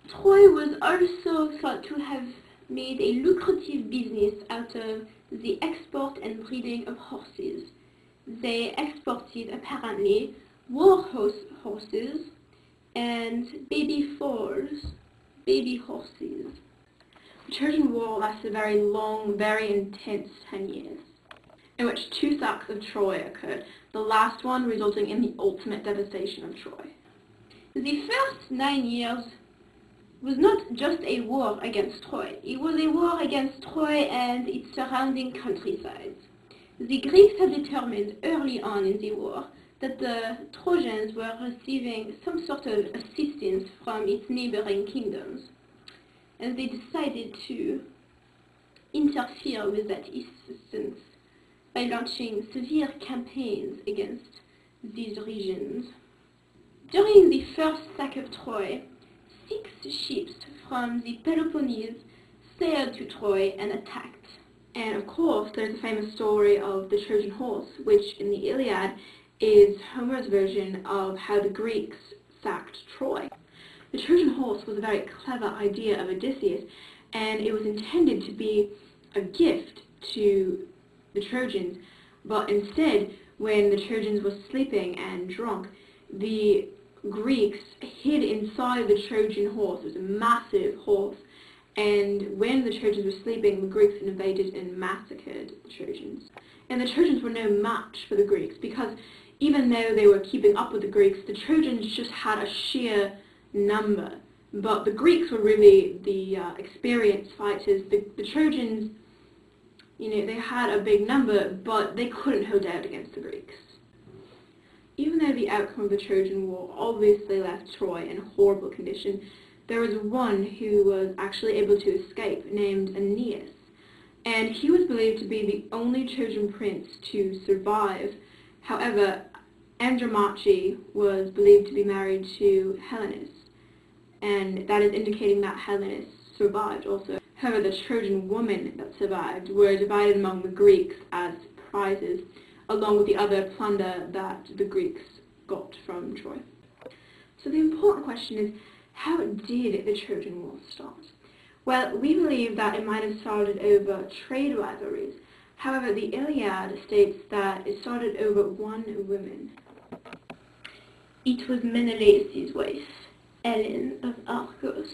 Troy was also thought to have made a lucrative business out of the export and breeding of horses. They exported, apparently, war horses and baby horses. The Trojan War lasted a very long, very intense 10 years, in which two sacks of Troy occurred, the last one resulting in the ultimate devastation of Troy. The first 9 years was not just a war against Troy. It was a war against Troy and its surrounding countrysides. The Greeks had determined early on in the war that the Trojans were receiving some sort of assistance from its neighboring kingdoms, and they decided to interfere with that assistance by launching severe campaigns against these regions. During the first sack of Troy, 6 ships from the Peloponnese sailed to Troy and attacked. And of course, there's the famous story of the Trojan horse, which in the Iliad is Homer's version of how the Greeks sacked Troy. The Trojan horse was a very clever idea of Odysseus, and it was intended to be a gift to the Trojans, but instead, when the Trojans were sleeping and drunk, the Greeks hid inside the Trojan horse. It was a massive horse, and when the Trojans were sleeping, the Greeks invaded and massacred the Trojans. And the Trojans were no match for the Greeks, because even though they were keeping up with the Greeks, the Trojans just had a sheer number. But the Greeks were really the experienced fighters. The Trojans, they had a big number, but they couldn't hold out against the Greeks. Even though the outcome of the Trojan War obviously left Troy in a horrible condition, there was one who was actually able to escape, named Aeneas. And he was believed to be the only Trojan prince to survive. However, Andromache was believed to be married to Helenus, and that is indicating that Helenus survived also. However, the Trojan women that survived were divided among the Greeks as prizes, along with the other plunder that the Greeks got from Troy. So the important question is, how did the Trojan War start? Well, we believe that it might have started over trade rivalries. However, the Iliad states that it started over one woman. It was Menelaus' wife, Helen of Argos.